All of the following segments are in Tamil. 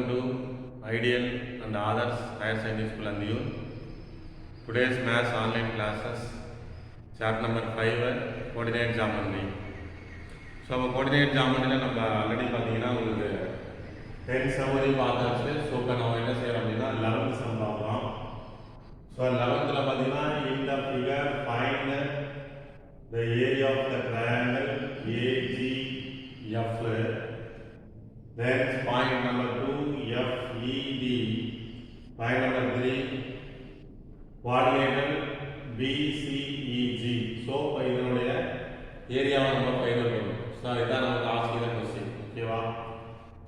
to Ideal and Others Higher Secondary School and Youth. Today's Maths online classes, chapter number 5, coordinate geometry. So, coordinate geometry நம்ம ஆல்ரெடி பார்த்தீங்கன்னா உங்களுக்கு 10 சம்மரி பார்த்தாச்சு. ஸோ இப்போ நம்ம என்ன செய்யறோம் அப்படின்னா 11th சம் பார்க்கலாம். ஸோ 11th பார்த்தீங்கன்னா இந்த figure find the area of the triangle AGF. Then point number 2 FED. Point number 3 quadrilateral BCEG. So இதனுடைய ஏரியாவை நம்ம ஃபைண்ட் பண்ணணும். ஸோ இதான் நமக்கு ஆசிரியர் கொஸ்டின். ஓகேவா?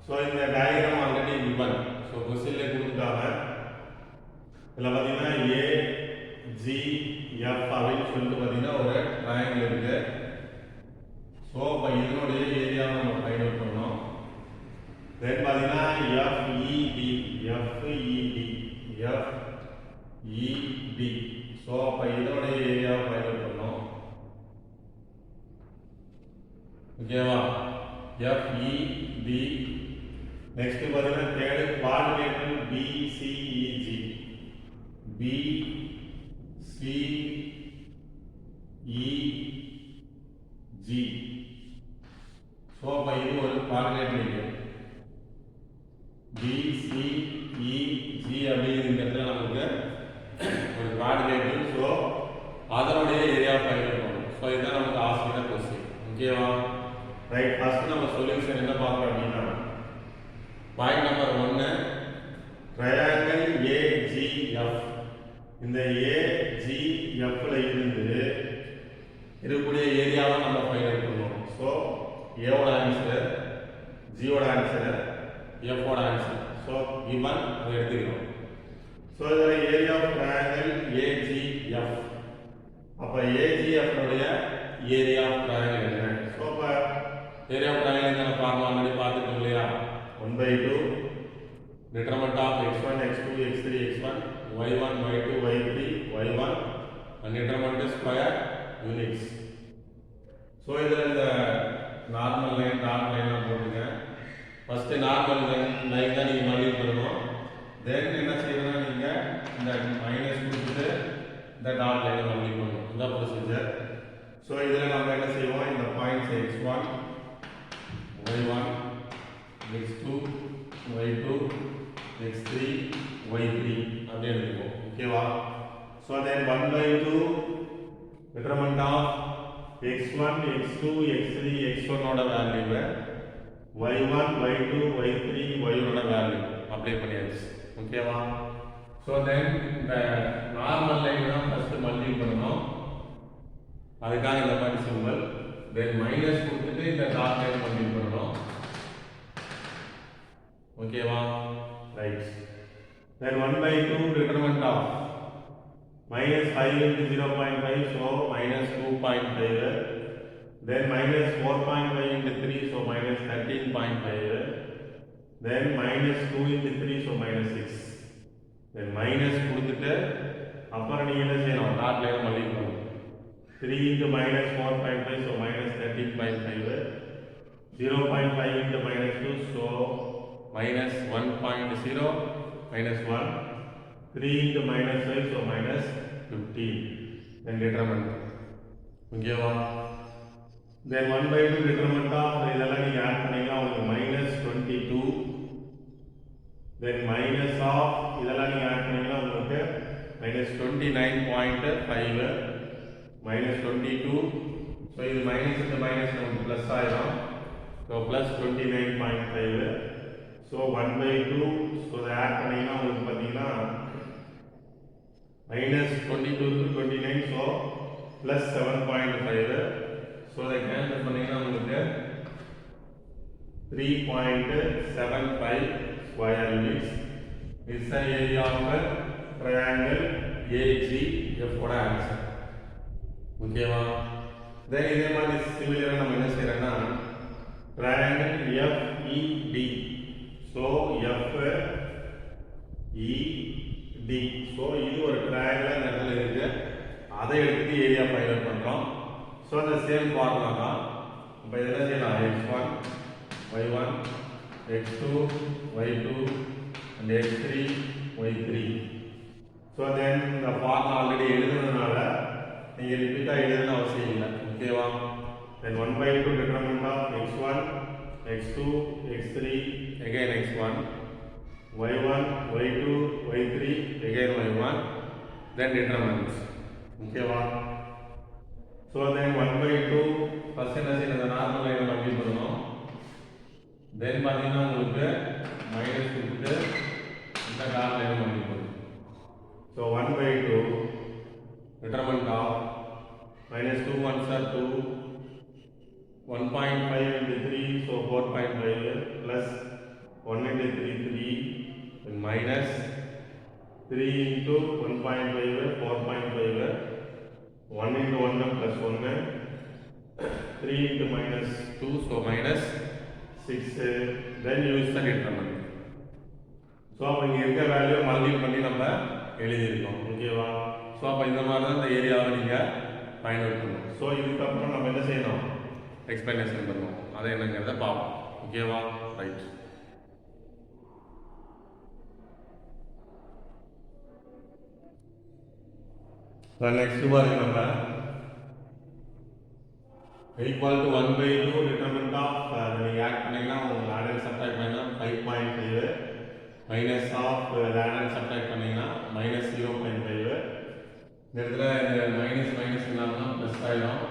ஸோ இந்த டயக்ராம் ஆல்ரெடி given. ஸோ கொஸ்டின்ல கொடுத்துட்டாங்க. இதில் பார்த்தீங்கன்னா AGF அப்படின்னு சொல்லிட்டு பார்த்தீங்கன்னா ஒரு ட்ரையாங்கிள் இருக்கு. ஸோ இப்போ இதனுடைய ஏரியாவை நம்ம ஃபைண்ட் அவுட் பண்ணணும். தென் பார்த்தீங்கன்னா FED. ஸோ அப்போ இதனுடைய ஏரியாவை ஃபைண்ட் அவுட் பண்ணணும். ஓகேவா? FED. நெக்ஸ்ட் பார்த்தீங்கன்னா third quadrilateral BCEG. BCEG. So அப்போ இது ஒரு குவாட்ரிலேட்டரல் இருக்கு. BCEG அப்படிங்கிறதுல நமக்கு ஒரு குவாட்ரிலேட்டரல். ஸோ அதனுடைய ஏரியா ஃபைண்ட் பண்ணணும். ஸோ இதுதான் நமக்கு ஆசிரியர் கொஸ்டின். ஓகேவா? ரைட். ஃபர்ஸ்ட் நம்ம சொல்யூஷன் என்ன பார்க்குறோம் அப்படின்னா பாயிண்ட் நம்பர் 1 ட்ரையாங்கிள் AGF. இந்த AGFல இருந்து இருக்கக்கூடிய ஏரியாவை நம்ம ஃபைண்ட் அவுட் பண்ணுவோம். ஸோ ஏவோட ஆன்சர், ஜியோட ஆன்சர், எஃபோட ஆன்சர். ஸோ கிவன் அதை எடுத்துக்கிறோம். ஸோ இதில் ஏரியா ஆஃப் ட்ரையாங்கிள் AGF. அப்போ AGFனுடைய ஏரியா ஆஃப் ட்ரையாங்கிள் என்ன? ஸோ இப்போ ஏரியா ஆஃப் ட்ரையாங்கிள் என்ன ஃபார்முலா ஆல்ரெடி பார்த்துட்டோம் இல்லையா? 1/2 determinant of x1, x2, x3, x1, y1, y2, y3, y1 and determinant square units. So இதில் இந்த நார்மல் லைன் டாட் லைன்லாம் போட்டுங்க. ஃபர்ஸ்ட் நார்மல் லைன் தான் நீங்கள் மல்டிபிள் பண்ணணும். தென் என்ன செய்யணும்னா நீங்கள் இந்த மைனஸ் கொடுத்துட்டு இந்த டாட் லைனை மல்டிபிள் பண்ணணும். இதுதான் ப்ரொசீஜர். ஸோ இதில் நம்ம என்ன செய்வோம், இந்த points x1, y1, x2, y2, x3, y3 அப்படி எடுத்துப்போம். ஓகேவா? So then 1/2 determinant of x1, x2, x3, x1 ஓட வேல்யூவை y1, y2, y3, y1 ஓட வேல்யூ அப்ளை பண்ணியாச்சு. ஓகேவா? ஸோ தென் இந்த நார்மல் லைன் தான் ஃபர்ஸ்ட் மல்டிபிள் பண்ணணும். அதுக்காக இந்த மாதிரி சிம்பிள். தென் மைனஸ் கொடுத்துட்டு இந்த டாட் லைன் மல்டிபிள் பண்ணணும். ஓகேவா? Right. Then 1/2 determinant of -5 into 0.5, so -2.5. Then -4.5 into 3, so -13.5. Then -2 into 3, so -6. Then minus கொடுத்துட்டு அப்புறம் நீங்க என்ன செய்யணும், டாட் லைன் மல்டிபிள் பண்ணணும். 3 into -4.5, so -13.5. 0.5 into -2, so -1.0, -1. 3 into -5, so -15. Then determinant. ஓகேவா? Then 1/2 determinant of இதெல்லாம் நீங்க ஆட் பண்ணீங்கன்னா உங்களுக்கு -22. Then minus of இதெல்லாம் நீங்க ஆட் பண்ணீங்கன்னா உங்களுக்கு -29.5, -22. ஸோ இது மைனஸ் இந்த மைனஸ் நமக்கு ப்ளஸ் ஆயிடும். ஸோ +29.5. ஸோ 1/2. ஸோ இதை ஆட் பண்ணீங்கன்னா உங்களுக்கு பார்த்தீங்கன்னா -22 to 29, ஸோ +7.5. ஸோ இதை கேன்சல் பண்ணீங்கன்னா உங்களுக்கு 3.75 square units is the area of a triangle AGF ஓட ஆன்சர். ஓகேவா? தென் இதே மாதிரி சிமிலரா நம்ம என்ன செய்யறோம்னா triangle FED. So FED. So இது ஒரு ட்ரையாங்கிள் இந்த இடத்துல இருக்கு. அதை எடுத்து ஏரியா ஃபைண்ட் அவுட் பண்றோம். ஸோ அந்த சேம் ஃபார்முலா தான். இப்போ என்ன செய்யலாம், x1, y1, x2, y2 and x3 y3. So then the formula already எழுதுனதுனால நீங்க ரிப்பீட்டா எழுதணும் அவசியம் இல்லை. ஓகேவா? then 1/2 determinant of x1 x2 x3 again x1 y1 y2 y3 again y1 then determinants. ஓகேவா? so then 1/2 first என்ன செய்யணும், நார்மல் லைனை மல்டிப்ளை பண்ணனும். then பாத்தீங்கன்னா உங்களுக்கு மைனஸ் கொடுத்துட்டு இந்த டாட் லைனை மல்டிப்ளை பண்ணனும். so 1/2 determinant of minus 2 1s are 2 1.5 into 3 so 4.5 plus 1 into 3 3 and minus 3 into 1.5 4.5 1 into 1 plus 1 3 into minus 2 so minus 6 then use the determinant. so அப்ப இங்க இருக்க வேல்யூ மல்டிப்ளை பண்ணி நம்ம எழுதி இருக்கோம். ஓகேவா? சோ அப்ப இந்த மாதிரி தான் இந்த ஏரியாவை நீங்க ஃபைண்ட் அவுட் பண்ணணும். சோ இதுக்கு அப்புறம் நம்ம என்ன செய்யணும், எக்ஸ்பிளனேஷன் பண்ணுவோம். அது என்னங்கறத பாப்போம். ஓகேவா? ரைட். next பாருங்க, நம்ம equal to 1/2 determinant of நீங்க ஆட் பண்ணீங்கன்னா உங்க ஆட் அண்ட் சப்ட்ராக்ட் பண்ணீங்கன்னா 5.5 minus of add and subtract பண்ணீங்கன்னா minus 0.5. இந்த இடத்துல இந்த மைனஸ் மைனஸ் என்னன்னா பிளஸ் ஆயிடும்.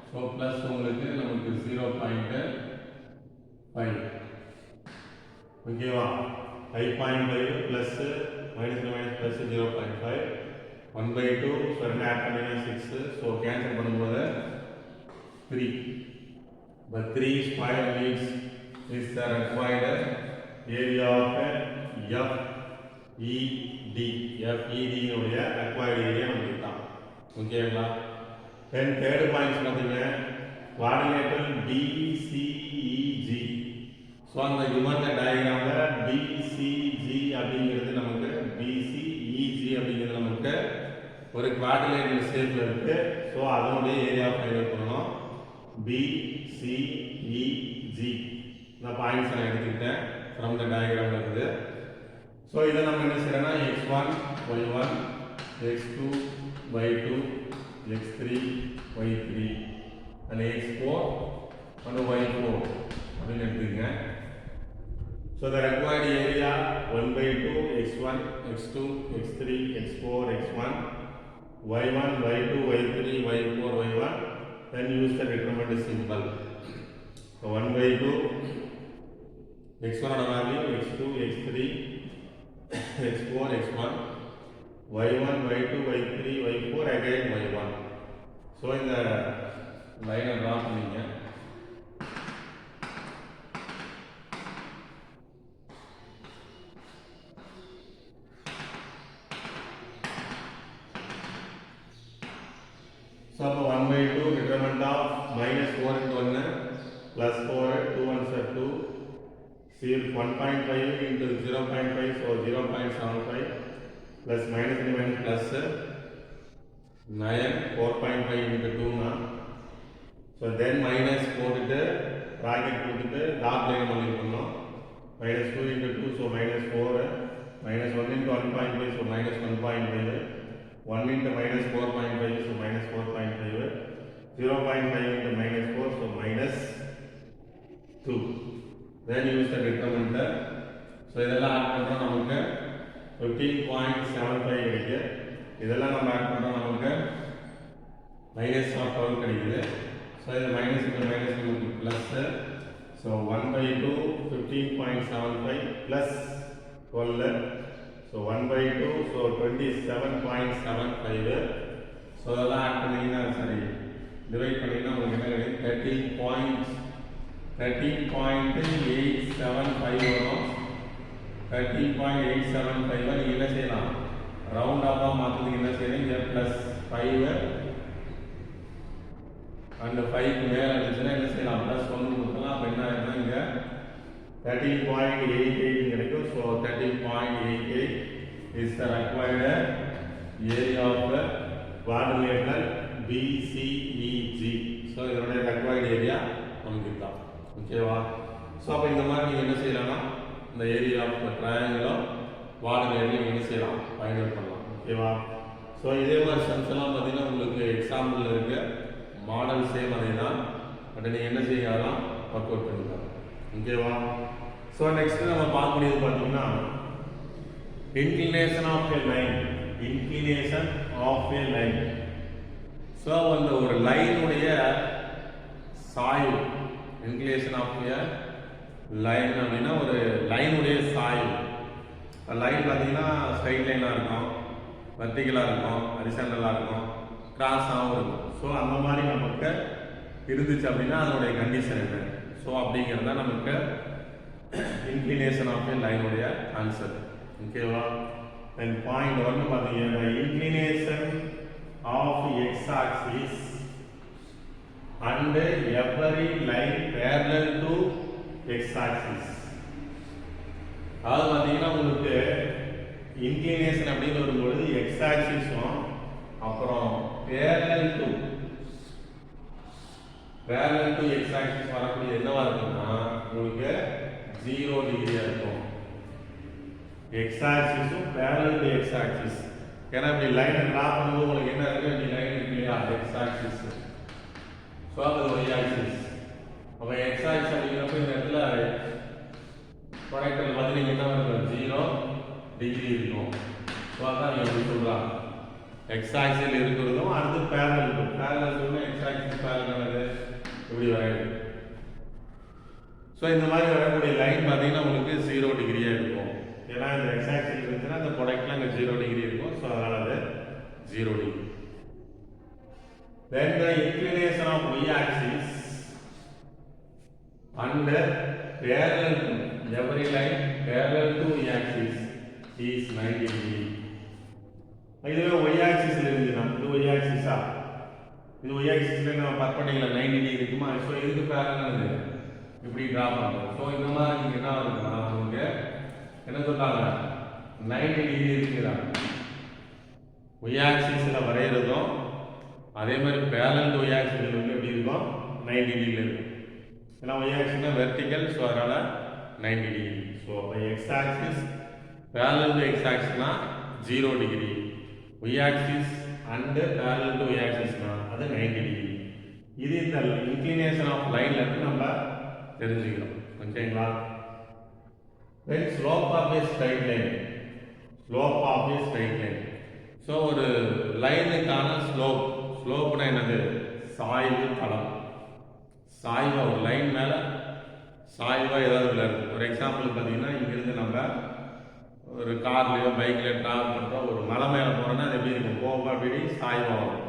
ஸோ பிளஸ் உங்களுக்கு நமக்கு 0.5. ஓகேவா? 5.5 plus minus minus plus 0.5 1/2. So ரெண்டு ஆட் பண்ணீங்கன்னா 6. ஸோ கேன்சல் பண்ணும்போது 3. But 3 square means is the required area of FED. FED உடைய required area நமக்கு தான். ஓகேங்களா? then third point பாத்தீங்க quadrilateral BCEG. ஸோ அந்த given diagramல BCG அப்படிங்கிறது நமக்கு BCEG அப்படிங்கிறது நமக்கு ஒரு quadrilateral shape இருக்கு. ஸோ அதனுடைய ஏரியா ஃபைண்ட் அவுட் பண்ணணும். BCEG இந்த பாயிண்ட்ஸ் நான் எடுத்துக்கிட்டேன் from the diagram இருந்து. ஸோ இதை நம்ம என்ன செய்யறோம்னா x1 y1 x2 y2 x3 y3 and x4 and y4 அப்படின்னு எடுத்துக்கங்க. So the required area 1/2 x1 x2 x3 x4 x1 y1 y2 y3 y4 y1 then use the determinant symbol. So 1/2 x1 oda value x2 x3 x4 x1 y1 y2 y3 y4 again y1. So in the line draw பண்ணீங்க. So 1/2 determinant of minus 4 into 1 plus 4 2 1s are 2. See 1.5 into 0.5 so 0.75 plus minus and minus plus 9 4.5 into 2 na. So then minus போட்டுட்டு bracket போட்டுட்டு dot line மல்டிப்ளை பண்ணோம். minus 2 into 2 so minus 4 minus 1 into 1.5 so minus 1.5 1 into minus 4.5 so minus 4.5 0.5 into minus 4 so minus 2. Then use the determinant. So இதெல்லாம் ஆட் பண்றோம் நமக்கு 15.75 கிடைக்குது. இதெல்லாம் நம்ம ஆட் பண்றோம் நமக்கு minus of 12 கிடைக்குது. So இது minus into minus நமக்கு plus. So 1/2 15.75 plus 12. So 1/2 so 27.75. So இதெல்லாம் ஆட் பண்ணீங்கன்னா சரி டிவைட் பண்ணீங்கன்னா உங்களுக்கு என்ன கிடைக்கும் 13.875 வரும். 13.875 நீங்க என்ன செய்யலாம் ரவுண்ட் ஆஃபா மாத்துறதுக்கு என்ன செய்யறீங்க பிளஸ் 5 and 5 க்கு மேல இருந்துச்சுன்னா என்ன செய்யலாம் பிளஸ் 1 கொடுக்கலாம். அப்ப என்ன ஆகுதுன்னா இங்க 13.88 கிடைக்கும். So 13.88 is the required area of the quadrilateral BCEG. So இதோட required area நமக்கு தான். ஓகேவா? ஸோ அப்போ இந்த மாதிரி நீங்கள் என்ன செய்யலாம்னா இந்த ஏரியா ஆஃப் ட்ரையாங்கிளும் வார்டுலேட்லையும் என்ன செய்யலாம் ஃபைண்ட் அவுட் பண்ணலாம். ஓகேவா? ஸோ இதே மாதிரி சம்ஸ் எல்லாம் பார்த்தீங்கன்னா உங்களுக்கு எக்ஸாம்பிள் இருக்கு, மாடல் சேம் அதே தான், பட் நீங்கள் என்ன செய்யலாம் ஒர்க் அவுட் பண்ணிக்கலாம். ஓகேவா? ஸோ நெக்ஸ்ட் நம்ம பார்க்கக்கூடியது பார்த்தீங்கன்னா inclination of a line. Inclination of a line. So அந்த ஒரு லைனுடைய சாய்வு, இன்க்ளினேஷன் ஆஃப் எ லைன் அப்படின்னா ஒரு லைனுடைய சாய்வு. லைன் பார்த்தீங்கன்னா ஸ்ட்ரைட் லைனாக இருக்கும், வெர்டிகலாக இருக்கும், ஹரிசாண்டலாக இருக்கும், கிராஸாகவும் இருக்கும். ஸோ அந்த மாதிரி நமக்கு இருந்துச்சு அப்படின்னா அதனுடைய கண்டிஷன் என்ன? ஸோ அப்படிங்கிறது தான் நமக்கு இன்க்ளினேஷன் ஆஃப் எ லைனுடைய ஆன்சர். ஓகேவா? தென் பாயிண்ட் 1 பார்த்தீங்கன்னா inclination of x axis and every line parallel to X axis. அதாவது பார்த்தீங்கன்னா உங்களுக்கு இன்க்ளினேஷன் அப்படின்னு வரும்பொழுது எக்ஸ் ஆக்சிஸும் அப்புறம் parallel to எக்ஸ் ஆக்சிஸ் வரக்கூடிய என்னவா இருக்குன்னா உங்களுக்கு 0 டிகிரியா இருக்கும். எக்ஸ் ஆக்சிஸும் parallel to எக்ஸ் ஆக்சிஸ். ஏன்னா இப்படி லைனை டிரா பண்ணும்போது உங்களுக்கு என்ன இருக்கு? இப்படி லைன் இருக்கு இல்லையா? X axis. ஸோ அது ஒய் ஆக்சிஸ். அப்போ எக்ஸ் ஆக்சிஸ் அப்படிங்கிறப்ப இந்த இடத்துல ப்ராடக்டில் பார்த்து நீங்கள் என்ன இருக்கும்? 0 டிகிரி இருக்கும். ஸோ அதான் நீங்கள் எப்படி சொல்கிறாங்க எக்ஸ் ஆக்சிஸில் இருக்கிறதும் அடுத்து parallel to X axis parallel இப்படி வரையுது. ஸோ இந்த மாதிரி வரக்கூடிய லைன் பார்த்தீங்கன்னா உங்களுக்கு 0 டிகிரியாக இருக்கும். ஏன்னா இந்த எக்ஸ் ஆக்சிஸ் இருந்துச்சுன்னா இந்த ப்ராடக்ட்ல அங்கே 0 டிகிரி இருக்கும். ஸோ அதனால அது 0 degree. Then the inclination of y axis and parallel to every line parallel to y axis is 90 degree. இதுவே y axis ல இருந்துனா இது y axis ஆ, இது y axis ல நம்ம பர்பெண்டிகுலர் 90 டிகிரி இருக்குமா? ஸோ இதுக்கு parallel இது இப்படி டிரா பண்ணுறோம். ஸோ இந்த மாதிரி நீங்க என்ன இருக்குன்னா உங்களுக்கு என்ன சொல்றாங்க 90 டிகிரி இருக்குறாங்க. y axis ல வரையறதும் அதே மாதிரி parallel to y axis ல வந்து எப்படி இருக்கும்? 90 டிகிரில இருக்கும். ஏன்னா y axis னா வெர்டிகல், ஸோ அதனால 90 டிகிரி. ஸோ அப்போ x axis parallel to x axis னா 0 degree, y axis and parallel to y axis னா அது 90 டிகிரி. இது இந்த இன்க்ளினேஷன் ஆஃப் லைன்ல இருந்து நம்ம தெரிஞ்சுக்கிறோம். ஓகேங்களா? then slope of a straight line. slope of a straight line. So ஒரு லைனுக்கான ஸ்லோப்னா என்னது? சாய்வு தளம். சாய்வா ஒரு லைன் மேல சாய்வா ஏதாவது இருக்கு. ஒரு எக்ஸாம்பிள் பார்த்தீங்கன்னா இங்கிருந்து நம்ம ஒரு கார்லயோ பைக்லயோ டிராவல் பண்ணுறோம், ஒரு மலை மேலே போகிறோம்னா அது எப்படி இருக்கும்? போக அப்படி சாய்வாக வரும்.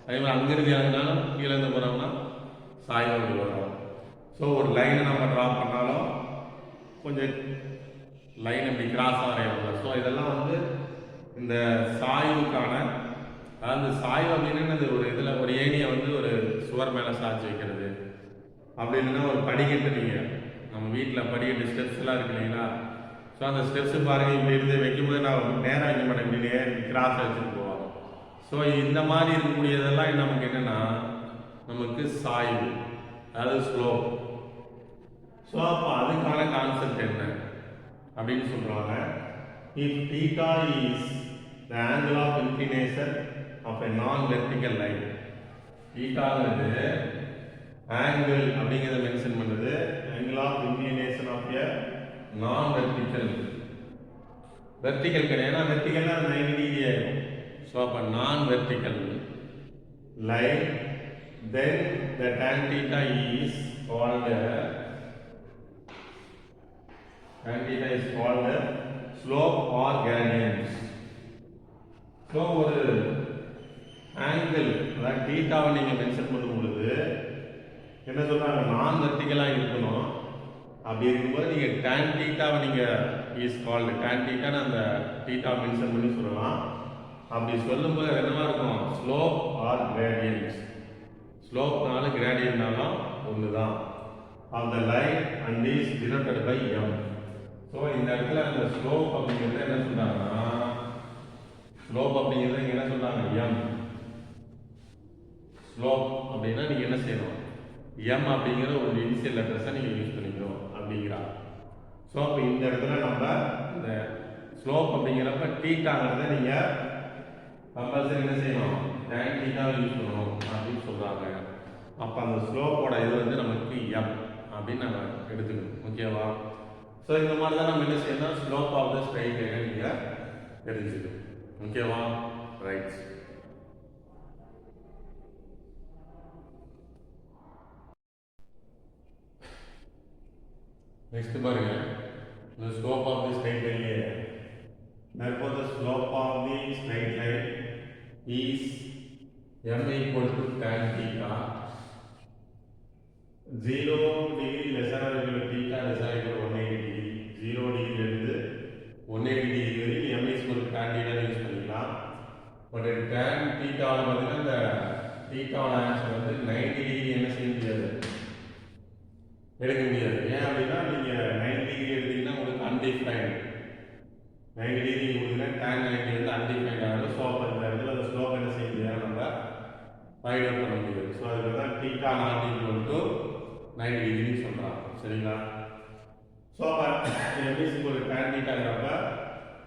அதே மாதிரி அங்கிருந்து இறங்கினாலும் கீழே இருந்து போகிறோம்னா சாய்வாக அப்படி வரும். ஸோ ஒரு லைனை நம்ம ட்ரா பண்ணாலும் கொஞ்சம் லைன் இப்படி கிராஸ் வரையணும். ஸோ இதெல்லாம் வந்து இந்த சாய்வுக்கான, அதாவது சாய்வு அப்படின்னு ஒரு இதில் ஒரு ஏணியை வந்து ஒரு சுவர் மேலே சாய்ச்சி வைக்கிறது, அப்படி இல்லைன்னா ஒரு படிக்கட்டு, நீங்கள் நம்ம வீட்டில் படிக்கட்டு ஸ்டெப்ஸ் எல்லாம் இருக்கு இல்லைங்களா? ஸோ அந்த ஸ்டெப்ஸு பாருங்கள் இப்படி இருந்து வைக்கும்போது நான் நேராக வைக்க மாட்டேன், இப்படி கிராஸ் வச்சுட்டு போவோம். ஸோ இந்த மாதிரி இருக்கக்கூடியதெல்லாம் நமக்கு என்னென்னா நமக்கு சாய்வு, அதாவது ஸ்லோப். ஸோ அப்போ அதுக்கான கான்செப்ட் என்ன அப்படின்னு சொல்கிறாங்க. if theta is the angle of inclination of a non-vertical line. thetaங்கிறது angle அப்படிங்கிறத மென்ஷன் பண்ணுது, angle of inclination of a non-vertical. vertical கிடையாது, verticalனா 90 டிகிரி ஆகும். ஸோ அப்போ non-vertical line, then the tan theta is called slope or gradient. So ஒரு ஆங்கிள் அதாவது தீட்டாவை நீங்கள் மென்ஷன் பண்ணும் பொழுது என்ன சொல்கிறாங்க? நான் வெர்டிகலாக இருக்கணும். அப்படி இருக்கும்போது நீங்கள் டேன் தீட்டாவை நீங்கள் இஸ் கால்டு டேன் தீட்டான்னு அந்த தீட்டா மென்ஷன் பண்ணி சொல்லலாம். அப்படி சொல்லும்போது அது என்னவா இருக்கும்? Slope or gradient. ஸ்லோப்னாலும் கிரேடியன்ட்னாலும் ஒன்று தான். Of the line and is denoted by M. So இந்த இடத்துல அந்த ஸ்லோப் அப்படிங்கிறத என்ன சொல்றாங்கன்னா, ஸ்லோப் அப்படிங்கிறத என்ன சொல்றாங்க? எம். ஸ்லோப் அப்படின்னா நீங்க என்ன செய்யணும்? எம் அப்படிங்கிற ஒரு இனிஷியல் லெட்டர்ஸை நீங்க யூஸ் பண்ணிக்கணும் அப்படிங்கிறா. ஸோ அப்போ இந்த இடத்துல நம்ம இந்த ஸ்லோப் அப்படிங்கிறப்ப தீட்டாங்கிறத நீங்கள் கம்பல்சரி என்ன செய்யணும், tan தீட்டாவை யூஸ் பண்ணணும் அப்படின்னு சொல்கிறாங்க. அப்போ அந்த ஸ்லோப்போட இது வந்து நமக்கு எம் அப்படின்னு நம்ம எடுத்துக்கணும். ஓகேவா? ஸோ இந்த மாதிரி தான் நம்ம என்ன செய்யணும், ஸ்லோப் ஆஃப் த ஸ்ட்ரைட் லைனை நீங்கள் தெரிஞ்சுக்கணும். ஓகேவா? ரைட். நெக்ஸ்ட் பாருங்க, the slope of the straight line here. Therefore, the slope of the straight line is m equal to tan theta. 0 degree lesser or equal to theta lesser or equal to 180 degree. 0 degree இருந்து 180 degree வரைக்கும் m is equal to tan theta use பண்ணிக்கலாம். பட் tan theta பார்த்தீங்கன்னா இந்த theta ஆன்சர் வந்து 90 degree என்ன செய்ய முடியாது, எடுக்க முடியாது. ஏன் அப்படின்னா நீங்கள் 90 டிகிரி எடுத்தீங்கன்னா உங்களுக்கு அன்டிஃபைன்டு, 90 டிகிரி கொடுத்தீங்கன்னா tan 90 வந்து அன்டிஃபைன்ட் ஆகும். ஸோ அப்போ இந்த இடத்துல அந்த ஸ்லோப் என்ன செய்ய முடியாது, நம்ம ஃபைண்ட் அவுட் பண்ண முடியாது. ஸோ அதுக்கு தான் தீட்டா நாட் ஈக்குவல் டு 90 டிகிரின்னு சொல்கிறாங்க. சரிங்களா? ஸோ அப்போ எப்படி ஒரு tan தீட்டாங்கிறப்ப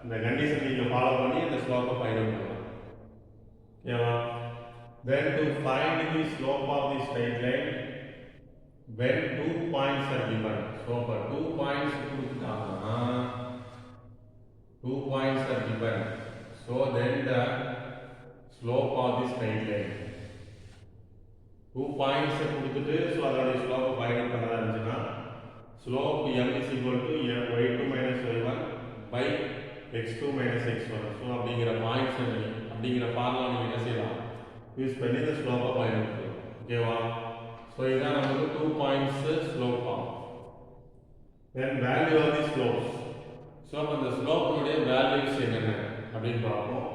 இந்த கண்டிஷன் நீங்கள் ஃபாலோ பண்ணி இந்த ஸ்லோப்பை ஃபைண்ட் அவுட் பண்ணலாம். ஓகேவா? Then to find the slope of the straight line when 2 points are given. So for 2 points கொடுத்துட்டாங்கன்னா 2 points are given. So then the slope of the straight line 2 points கொடுத்துட்டு ஸோ அதோட ஸ்லோப் ஃபைண்ட் அவுட் பண்ணதா இருந்துச்சுன்னா slope m is equal to y2 minus y1 by x2 minus x1. So அப்படிங்கிற பாயிண்ட்ஸ் அப்படிங்கிற ஃபார்முலா நீங்கள் என்ன செய்யலாம், யூஸ் பண்ணி இந்த ஸ்லோப்பை ஃபைண்ட் அவுட் பண்ணலாம். ஓகேவா? ஸோ இதான் நமக்கு 2 points slope form. Then value of the slopes. So அப்போ அந்த ஸ்லோப்பினுடைய வேல்யூஸ் என்னென்ன அப்படின்னு பார்ப்போம்.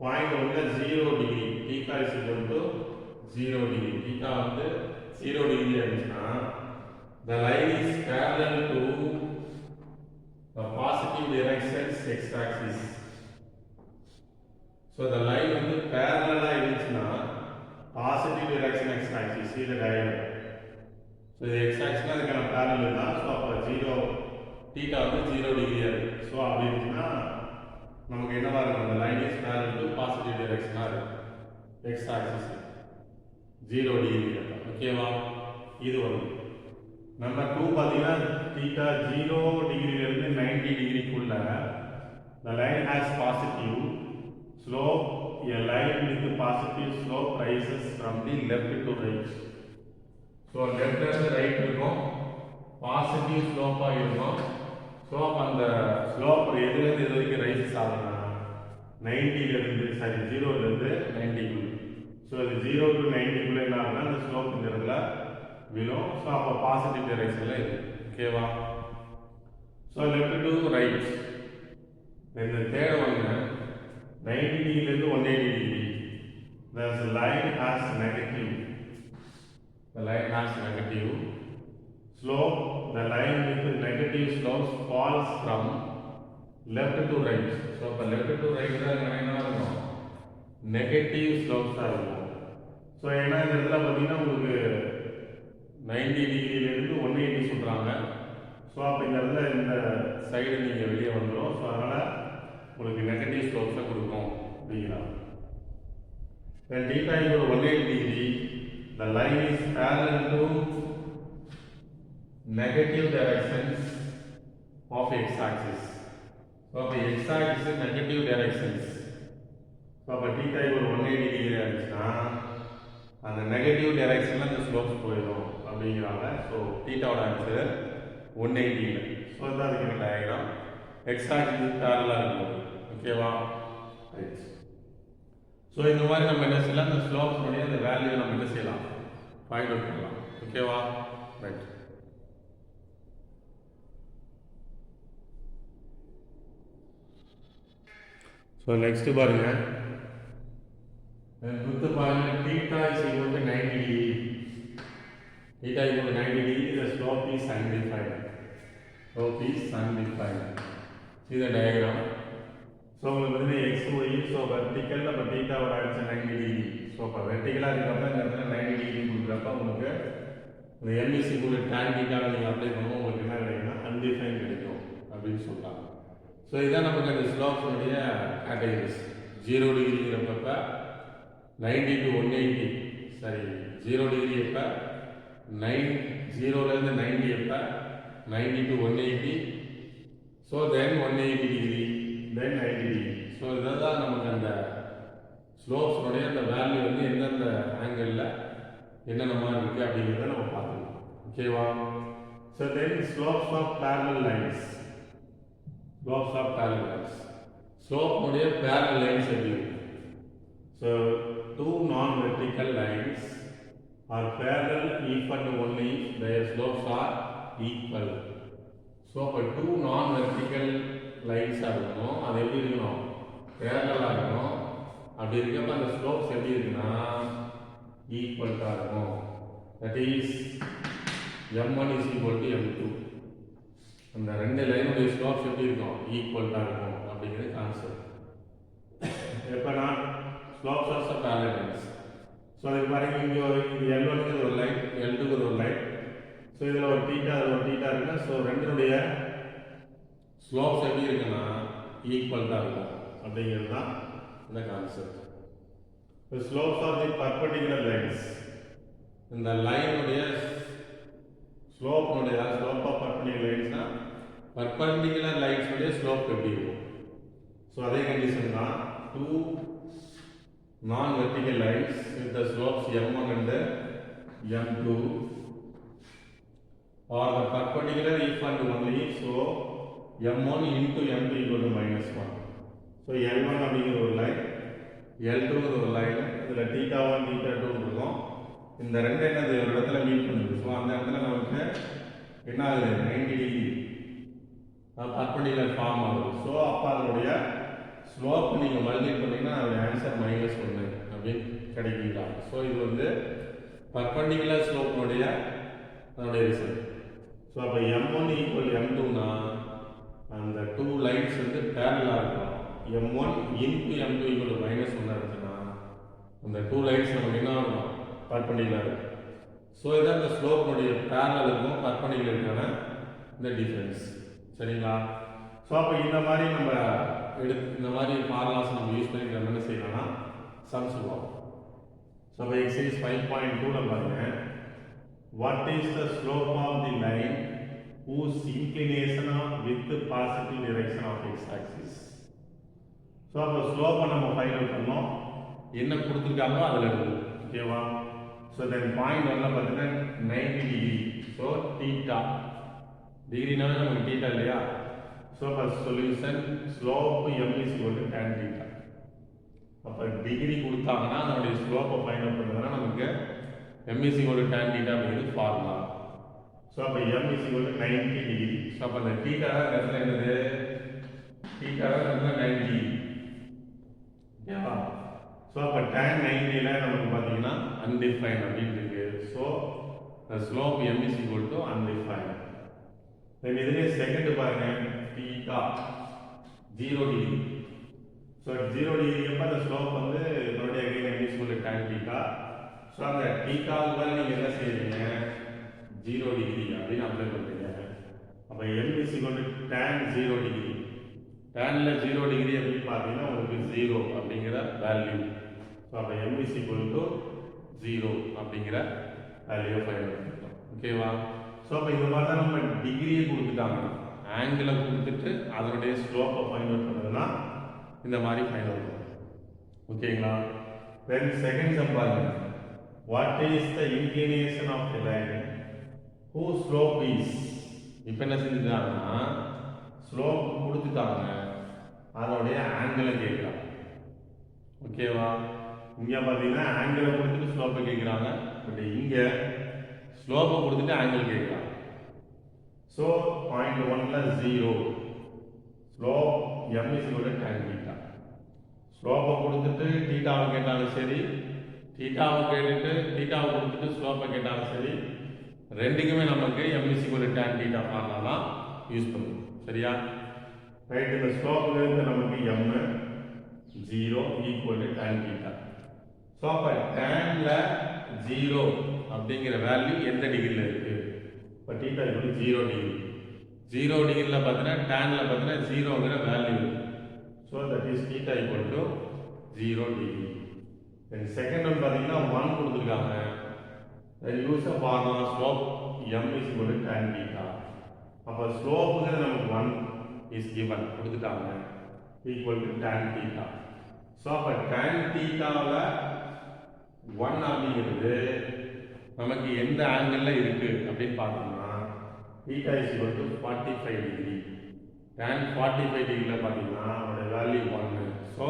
பாயிண்ட் ஒன்று 0 degree, theta is equal to 0 degree. Theta வந்து 0 டிகிரி இருந்துச்சுன்னா the line is parallel to the positive directions x axis. So the line வந்து parallel இருந்துச்சுன்னா positive direction x axis, see the diagram. So the x axis அதுக்கான parallel தான். ஸோ அப்போ 0 தீட்டா வந்து 0 டிகிரியாக இருக்குது. ஸோ அப்படி இருந்துச்சுன்னா நமக்கு என்னவா இருக்கும், அந்த line is parallel to positive directionாக இருக்கும், x axis 0 டிகிரி. ஓகேவா? இது வரும். நம்பர் 2 பார்த்தீங்கன்னா theta 0 டிகிரியிலிருந்து 90 டிகிரிக்குள்ள the line has positive slope. A line with positive slope rises from the left to right. So left and right இருக்கும், பாசிட்டிவ் ஸ்லோப்பா இருக்கும். ஸோ அப்போ அந்த ஸ்லோப் எதுலேருந்து எது வரைக்கும் ரைசஸ் ஆகுதுன்னா 90லேருந்து 0லேருந்து 90க்குள்ள. ஸோ இது 0 to 90க்குள்ள என்ன ஆகுதுன்னா அந்த ஸ்லோப் இந்த இடத்துல விழும். ஸோ அப்போ பாசிட்டிவ் டைரக்ஷனில் இருக்குது. ஓகேவா? So left to right. இந்த தேர்ட் ஒன்று 90 டிகிரிலேருந்து 180 degree. The line has negative. The line has negative slope. The line with negative slopes falls from left to right. So அப்போ left to right தான் என்ன இருக்கும், நெகட்டிவ் ஸ்லோப்ஸாக இருக்கும். ஸோ ஏன்னா இந்த இடத்துல பார்த்தீங்கன்னா உங்களுக்கு 90 டிகிரியிலேருந்து 180 சொல்கிறாங்க. ஸோ அப்போ இந்த இடத்துல இந்த சைடு நீங்கள் வெளியே வந்துடும். ஸோ அதனால் உங்களுக்கு நெகட்டிவ் ஸ்லோப்ஸை கொடுக்கும் அப்படிங்கிறாங்க. When theta equal to 180 degree, the line is parallel to negative directions of x-axis. So அப்போ x-axis negative directions. ஸோ அப்போ theta equal to 180 degree ஆச்சுன்னா அந்த நெகட்டிவ் டைரக்ஷனில் அந்த ஸ்லோப்ஸ் போயிடும் அப்படிங்கிறாங்க. So தீட்டாவோட answer 180. ஸோ இதுதான் அதுக்கு டயக்ராம். எக்ஸாக்ட் பேரலாக இருக்கும். ஓகேவா? ரைட். ஸோ இந்த மாதிரி நம்ம என்ன செய்யலாம், அந்த ஸ்லோப்ஸுடைய அந்த வேல்யூ நம்ம என்ன செய்யலாம், ஃபைண்ட் அவுட் பண்ணலாம். ஓகேவா? ரைட். ஸோ நெக்ஸ்ட் பாருங்க, குத்து பாருங்க, theta is equal to 90 degree. Theta is equal to 90 degree. The slope is undefined. Slope is undefined. See the diagram. So உங்களுக்கு வந்து x y. So vertical அப்ப theta ஓட ஆன்சர் 90 degree. So அப்ப வெர்டிகலா இருக்கிறப்ப இந்த இடத்துல 90 degree கொடுக்குறப்ப உங்களுக்கு இந்த m is equal to tan theta நீங்க அப்ளை பண்ணும்போது உங்களுக்கு என்ன கிடைக்கும்னா undefined கிடைக்கும். அப்படின்னு சொல்கிறாங்க. ஸோ இதான் நமக்கு அந்த ஸ்லோப்ஸுடைய கேட்டகரிஸ். 0 டிகிரிங்கிறப்ப 90 to 180, சரி 0 டிகிரி எப்போ 0லேருந்து 90 எப்போ 90 to 180, so then 180 degree, then 90 degree. So இதுதான் நமக்கு அந்த ஸ்லோப்ஸுடைய அந்த வேல்யூ வந்து எந்தெந்த ஆங்கிளில் என்னென்ன மாதிரி இருக்குது அப்படிங்கிறத நம்ம பார்த்துக்கலாம். ஓகேவா? So then slopes of parallel lines. Slopes of parallel lines. ஸ்லோப்னுடைய parallel lines எப்படி இருக்கு? So two non-vertical lines are parallel if and only if their slopes are equal. So இப்போ two non-vertical lines இருக்கணும், அது எப்படி இருக்கணும்? parallel இருக்கணும். அப்படி இருக்கப்ப அந்த ஸ்லோப்ஸ் எப்படி இருக்குன்னா ஈக்குவல்ட்டாக இருக்கும். That is m1 is equal to m2. அந்த ரெண்டு லைனுடைய ஸ்லோப்ஸ் எப்படி இருக்கும்? ஈக்குவல்ட்டாக இருக்கும் அப்படிங்கிறது கான்செப்ட். எப்போ நான் slopes of parallel lines. So அதுக்கு பாருங்க, இங்கே L1க்கு ஒரு லைன், L2க்கு ஒரு லைன். ஸோ இதில் ஒரு தீட்டா, அதில் ஒரு தீட்டா இருக்குன்னா, ஸோ ரெண்டுடைய ஸ்லோப்ஸ் எப்படி இருக்குன்னா ஈக்குவல்ட்டாக இருக்கும் அப்படிங்கிறது தான் இந்த concept. The slopes of the perpendicular lines. இந்த லைனுடைய slope of perpendicular lines perpendicular lines உடைய ஸ்லோப் எப்படி இருக்கும்? ஸோ அதே கண்டிஷன் தான். two non-vertical lines with the slopes m1 and m2 are the perpendicular if and only if, so m1 into m2 equal to -1. So L1 அப்படிங்கிற ஒரு லைன், L2ங்கிற ஒரு லைன், இதில் θ1 θ2 இருக்கும். இந்த ரெண்டு என்னது ஒரு இடத்துல மீட் பண்ணுது. ஸோ அந்த இடத்துல நமக்கு என்ன ஆகுது? 90 டிகிரி பர்பெண்டிகுலர் ஃபார்ம் ஆகுது. ஸோ அப்போ அதனுடைய ஸ்லோப் நீங்கள் மல்டிப்ளை பண்ணிங்கன்னா அதோடைய ஆன்சர் -1 அப்படின்னு கிடைக்கிறாங்க. ஸோ இது வந்து பர்பெண்டிகுலர் ஸ்லோப்னுடைய அதனுடைய ரிசல்ட். ஸோ அப்போ m1 ஈக்குவல் m2னா அந்த டூ லைன்ஸ் வந்து பேரலாக இருக்கும். m1 into m2 equal to -1 இருந்துச்சுன்னா அந்த டூ லைன்ஸ் நமக்கு என்ன ஆகும்? பர்பெண்டிகுலர். ஸோ இதான் அந்த ஸ்லோப்னுடைய பேரலுக்கும் பர்பெண்டிகுலருக்கான இந்த டிஃபரன்ஸ். சரிங்களா? ஸோ அப்போ இந்த மாதிரி நம்ம இந்த மாதிரி ஃபார்முலாஸ் நம்ம யூஸ் பண்ணி நம்ம என்ன செய்யலாம்னா சம் சொல்லுவோம். ஸோ இப்போ எக்ஸசைஸ் 5.2ல பாருங்க, what is the slope of the line whose inclination with the positive direction of x axis. So அப்போ ஸ்லோப்பை நம்ம ஃபைண்ட் அவுட் பண்ணோம், என்ன கொடுத்துருக்காங்களோ அதில் இருக்குது. ஓகேவா? ஸோ தென் பாயிண்ட் ஒன்ல பார்த்தீங்கன்னா 90 டிகிரி. ஸோ தீட்டா டிகிரினாவே நமக்கு தீட்டா இல்லையா? So first solution slope m is equal to tan theta. அப்போ டிகிரி கொடுத்தாங்கன்னா அதனுடைய ஸ்லோப்பை ஃபைண்ட் அவுட் பண்ணுறதுனா நமக்கு m is equal to tan theta அப்படிங்கிறது ஃபார்முலா. ஸோ அப்போ m is equal to 90 degree. So அப்போ அந்த தீட்டா இடத்துல என்னது? தீட்டா இடத்துல 90. ஓகேவா? ஸோ அப்போ tan 90ல நமக்கு பார்த்தீங்கன்னா அன்டிஃபைன் அப்படின்னு இருக்கு. So the slope m is equal to undefined. தென் இதுலேயே செகண்ட் பாருங்க, தீட்டா 0 டிகிரி. ஸோ 0 டிகிரி எப்போ அந்த ஸ்லோப் வந்து மறுபடியும் again m is equal to tan theta. So அந்த தீட்டாவுக்கு மேலே நீங்கள் என்ன செய்யறீங்க? 0 டிகிரி அப்படின்னு அப்ளை பண்ணுறீங்க. அப்போ m is equal to tan 0 degree. டேன்ல 0 டிகிரி அப்படின்னு பார்த்தீங்கன்னா உங்களுக்கு 0 அப்படிங்கிற வேல்யூ. ஸோ அப்போ m is equal to 0 அப்படிங்கிற வேல்யூ ஃபைண்ட் பண்ணிட்டோம். ஓகேவா? ஸோ அப்போ இந்த மாதிரி தான் நம்ம டிகிரியை கொடுத்துட்டாங்க, ஆங்கிளை கொடுத்துட்டு அதனுடைய ஸ்லோப்பை ஃபைண்ட் அவுட் பண்ணுறதுனா இந்த மாதிரி ஃபைண்ட் அவுட் பண்ணுறோம். ஓகேங்களா? தென் செகண்ட் சம் பாருங்க, what is the inclination of the line whose slope is. இப்போ என்ன செஞ்சுட்டாங்கன்னா ஸ்லோப் கொடுத்துட்டாங்க, அதனுடைய ஆங்கிளை கேட்குறாங்க. ஓகேவா? இங்கே பார்த்தீங்கன்னா ஆங்கிளை கொடுத்துட்டு ஸ்லோப்பை கேட்குறாங்க, பட் இங்கே ஸ்லோப்பை கொடுத்துட்டு ஆங்கிள் கேட்குறாங்க. ஸோ பாயிண்ட் 1ல 0, slope m is equal to tan theta. ஸ்லோப்பை கொடுத்துட்டு தீட்டாவை கேட்டாலும் சரி, தீட்டாவை கேட்டுட்டு தீட்டாவை கொடுத்துட்டு ஸ்லோப்பை கேட்டாலும் சரி, ரெண்டுக்குமே நமக்கு m is equal to tan theta formula தான் யூஸ் பண்ணுவோம். சரியா? ரைட். இந்த ஸ்லோப்ல இருந்து நமக்கு m 0 equal to tan theta. So அப்போ டேன்ல 0 அப்படிங்கிற வேல்யூ எந்த டிகிரியில் இருக்கு? இப்போ தீட்டா ஈக்குவல் 0 டிகிரி. 0 டிகிரியில் பார்த்தீங்கன்னா டேனில் பார்த்தீங்கன்னா 0ங்கிற value. So that is theta equal to 0 degree. Then second one பார்த்தீங்கன்னா 1 கொடுத்துருக்காங்க. Then use of formula slope m is equal to tan theta. அப்போ ஸ்லோப்புங்கிறது நமக்கு 1 இஸ் given கொடுத்துட்டாங்க equal to tan theta. So அப்போ tan thetaவில் 1 அப்படிங்கிறது நமக்கு எந்த ஆங்கிளில் இருக்கு அப்படின்னு பார்த்தோம்னா theta is equal to 45 degree. tan 45 டிகிரியில் பார்த்தீங்கன்னா அதோட value 1. So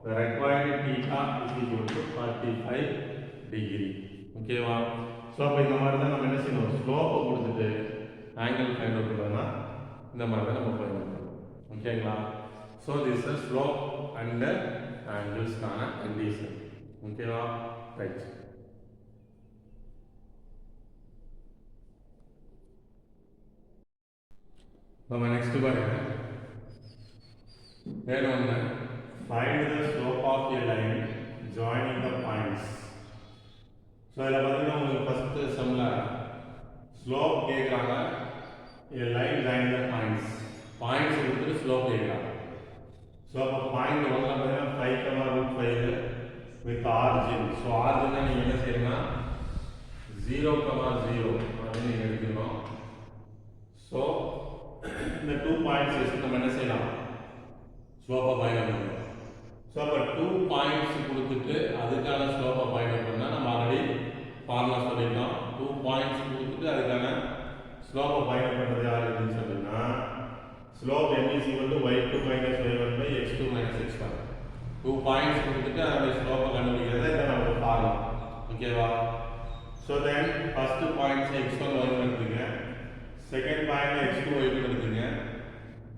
the required theta is equal to 45 degree. ஓகேவா? ஸோ அப்போ இந்த மாதிரி தான் நம்ம என்ன செய்யணும், ஸ்லோப்பை கொடுத்துட்டு ஆங்கிள் ஃபைண்ட் அவுட் பண்ணோம்னா இந்த மாதிரி தான் நம்ம ஃபைண்ட் அவுட் பண்ணணும். ஓகேங்களா? So this is slope and ஆங்கிள்ஸ்க்கான கண்டிஷன். ஓகேவா? ரைட். நம்ம நெக்ஸ்ட் பாருங்க, வேற ஒன்று, find the slope of a line joining the points. So இதில் பார்த்தீங்கன்னா உங்களுக்கு ஃபஸ்ட்டு சம்மில் ஸ்லோப் கேட்குறாங்க, a line join the points, points கொடுத்துட்டு ஸ்லோப் கேட்குறாங்க. ஸோ அப்போ பாயிண்ட் 1ல் பார்த்தீங்கன்னா 5,5 வித் ஆர்ஜின். ஸோ ஆர்ஜின்னா நீங்கள் என்ன செய்யணும்னா 0,0 அப்படின்னு நீங்கள் எடுத்துக்கணும். ஸோ இந்த 2 பாயிண்ட்ஸ் வச்சு நம்ம என்ன செய்யலாம், ஸ்லோப்பை ஃபைண்ட் அவுட் பண்ணணும். ஸோ அப்போ 2 பாயிண்ட்ஸ் கொடுத்துட்டு அதுக்கான ஸ்லோப்பை ஃபைண்ட் அவுட் பண்ணால் நம்ம ஆல்ரெடி ஃபார்முலா சொல்லிடலாம். 2 பாயிண்ட்ஸ் கொடுத்துட்டு அதுக்கான ஸ்லோப்பை ஃபைண்ட் அவுட் பண்ணுறது யார் அப்படின்னு சொன்னீங்கன்னா slope m is equal to y2 minus y1 by x2 minus x1. 2 points கொடுத்துட்டு அதோட ஸ்லோப்பை கண்டுபிடிக்கிறது இதை நம்ம ஃபார்முலா. ஓகேவா? ஸோ தென் ஃபர்ஸ்ட் பாயிண்ட்ஸ் x1 y1 எடுத்துங்க, செகண்ட் பாயிண்ட் x2 y2 எடுத்துங்க.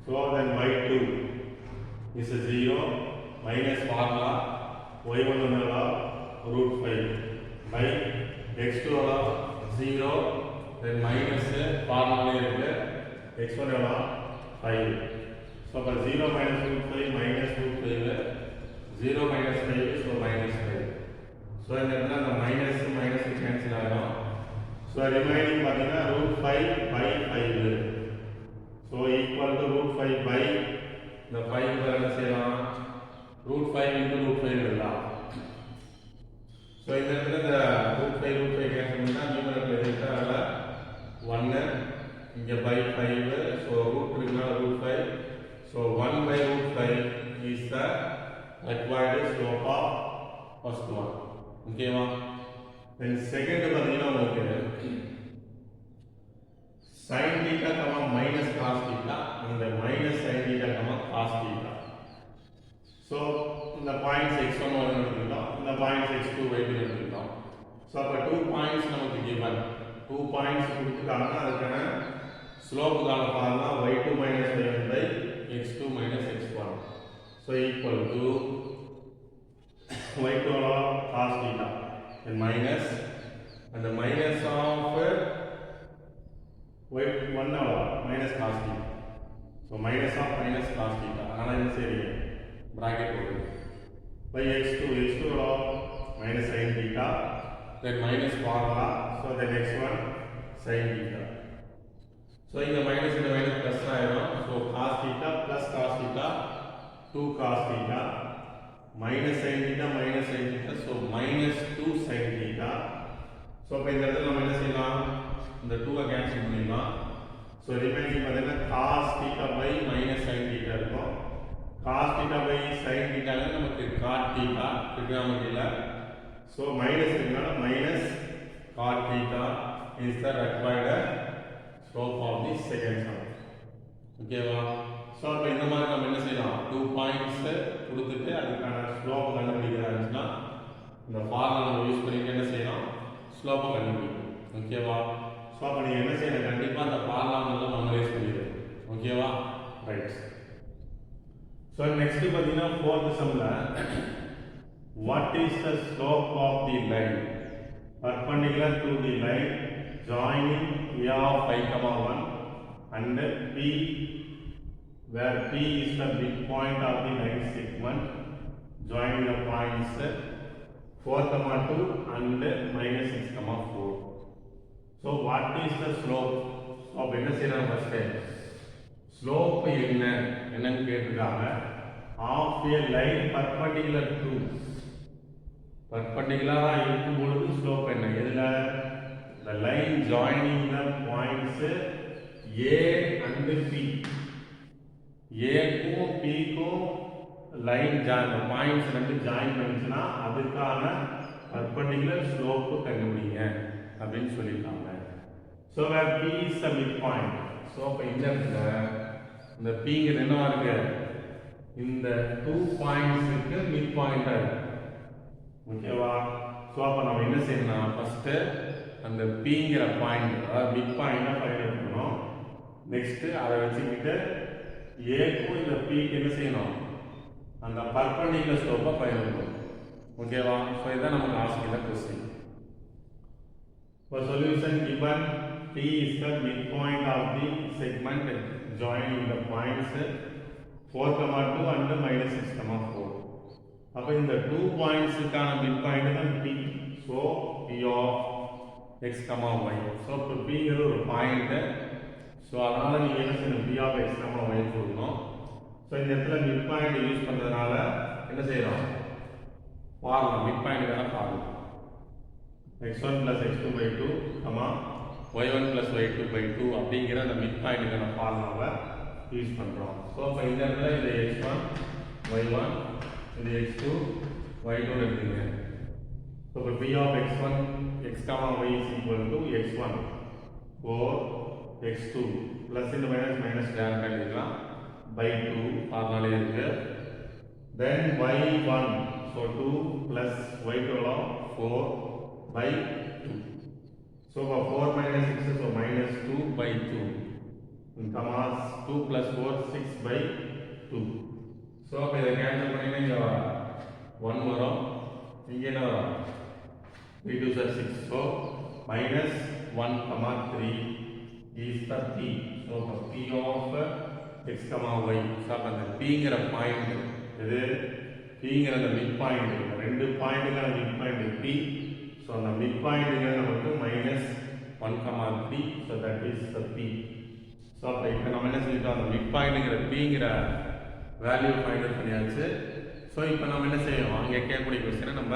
So then y2 is 0 minus formula y1 என்னடா √5 by x2 எவ்வளோ 0 then minus formula இருக்கு x1 எவ்வளோ 5. ஸோ அப்போ 0 minus √5 minus √5 0 minus 5 so minus 5. So இந்த இடத்துல அந்த மைனஸ் மைனஸ் கேன்சல் ஆகிடும். ஸோ ரிமைனிங் பார்த்தீங்கன்னா √5 by 5. So equal to √5 by இந்த 5 என்ன செய்யலாம், √5 into √5 எழுதலாம். ஸோ இந்த இடத்துல இந்த √5 கேன்சல் பண்ணால் நியூமரேட்டர் எதுக்கிட்ட அதில் 1 இங்கே by 5. ஸோ ரூட் இருக்குன்னா √5. So 1 by √5 is the required slope of first one. ஓகேவா? தென் செகண்ட் பார்த்தீங்கன்னா உங்களுக்கு sin theta, minus cos theta and minus sin theta, cos theta. So இந்த பாயிண்ட்ஸ் x1 y1 எடுத்துக்கிட்டோம், இந்த பாயிண்ட்ஸ் x2 y2 எடுத்துக்கிட்டோம். ஸோ அப்போ 2 பாயிண்ட்ஸ் நமக்கு given, 2 பாயிண்ட்ஸ் கொடுத்துட்டாங்கன்னா அதுக்கான ஸ்லோப்புக்கான formula y2 minus y1 by x2 minus x1. So equal to y2 cos theta and minus and the minus of y1 minus cos theta. So minus of minus cos theta. அதனால என்ன செய்றீங்க, bracket போடுங்க by x2 minus sin theta then minus formula. So the next one sin theta. So இந்த minus இந்த minus plus ஆயிடும். So cos theta plus cos theta 2 cos theta minus sin theta minus sin theta. So minus 2 sin theta. So இப்போ இந்த இடத்துல நம்ம என்ன செய்யலாம், இந்த 2 கேன்சல் பண்ணிடலாம். ஸோ ரிமைனிங் பார்த்தீங்கன்னா cos theta by minus sin theta இருக்கும். cos theta by sin theta நமக்கு cot theta trigonometryல. ஸோ மைனஸ் இருக்கனால minus cot theta is the required slope of the second sum. ஓகேவா? ஸோ இப்போ இந்த மாதிரி நம்ம என்ன செய்யலாம், 2 பாயிண்ட்ஸ் கொடுத்துட்டு அதுக்கான ஸ்லோப்பை கண்டுபிடிக்கிறாருன்னா இந்த ஃபார்முலா நம்ம யூஸ் பண்ணிட்டு என்ன செய்யலாம், ஸ்லோப்பை கண்டுபிடிக்கணும். ஓகேவா? ஸோ அப்போ நீங்கள் என்ன செய்யணும், கண்டிப்பாக அந்த ஃபார்முலா நல்லா மெமரைஸ் பண்ணிடுங்க. ஓகேவா? ரைட். ஸோ நெக்ஸ்ட் பார்த்தீங்கன்னா 4th சம்மில் what is the slope of the line perpendicular to the line joining A of 5,1 and P, where P is the midpoint of the line segment joining the points 4,2 and -6,4. So what is the slope? அப்போ என்ன செய்யணும் ஃபர்ஸ்ட் ஸ்லோப் என்னன்னு கேட்டிருக்காங்க of a line perpendicular to பர்பெண்டிகுலரா இருக்கும் பொழுது ஸ்லோப் என்ன எதுல the line joining the points A and P A க்கும் P க்கும் லைன் பாயிண்ட்ஸ் ரெண்டு ஜாயின் பண்ணிச்சுன்னா அதுக்கான பர்பெண்டிகுலர் ஸ்லோப் கண்டுபிடிங்க அப்படின்னு சொல்லியிருக்காங்க. So where P is the midpoint. So இப்போ இந்த இடத்துல இந்த Pங்கிறது என்னவா இருக்கு இந்த 2 பாயிண்ட்ஸுக்கு மிட் பாயிண்டா இருக்கு. ஓகேவா? ஸோ அப்போ நம்ம என்ன செய்யணும் ஃபர்ஸ்ட் அந்த Pங்கிற பாயிண்ட் அதாவது மிட் பாயிண்டா ஃபைண்ட் அவுட் பண்ணணும். நெக்ஸ்ட் அதை வச்சுக்கிட்டு ஏக்கும் இந்த Pக்கு என்ன செய்யணும் அந்த பர்பெண்டிகுலர் ஸ்லோப்பை ஃபைண்ட் அவுட் பண்ணணும். ஓகேவா? ஸோ இதுதான் நமக்கு ஆஸ்கிற question. For solution given P is the midpoint of the segment joining the points 4,2 and -6,4. அப்போ இந்த 2 பாயிண்ட்ஸுக்கான மிட் பாயிண்ட் தான் P. So P of x, y. So இப்போ Pங்கிறது ஒரு பாயிண்ட். ஸோ அதனால நீங்கள் என்ன செய்யணும் P of x, y சொல்லணும். ஸோ இந்த இடத்துல மிட் பாயிண்ட் யூஸ் பண்ணுறதுனால என்ன செய்யறோம் ஃபார்முலா மிட் பாயிண்ட்கான formula x1 plus x2 by 2, y1 plus y2 by 2 அப்படிங்கிற அந்த மிட் பாயிண்ட்கான ஃபார்முலாவை யூஸ் பண்ணுறோம். ஸோ இப்போ இந்த இடத்துல இந்த x1 y1 இந்த x2 y2 எடுத்துங்க. ஸோ இப்போ p of x1 x, y is equal to x1 4 x2 plus இந்த மைனஸ் டேரக்டாக எழுதிக்கலாம் by 2 ஃபார்முலாலே இருக்கு. then y1 so 2 plus y2 4 by 2. So 4 minus 6 so minus 2 by 2. Comma 2 plus 4 6 by 2. So அப்ப இத கேன்சல் பண்ணினா இங்க 1 வரும். இங்க என்ன வரும் 3 2 6. So minus 1 comma 3 is the P. So P of x comma y. So அப்ப அந்த Pங்கிற பாயிண்ட் இது Pங்கிற அந்த மிட் பாயிண்ட் ரெண்டு பாயிண்ட்கான mid point P. So the midpoint is நமக்கு -1,3. So that is the P. So இப்போ நம்ம என்ன செஞ்சிட்டோம் அந்த midpointங்கிற Pங்கிற வேல்யூ ஃபைண்ட் அவுட் பண்ணியாச்சு. ஸோ இப்போ நம்ம என்ன செய்யணும் அங்கே கேட்கக்கூடிய கொஸ்டினை நம்ம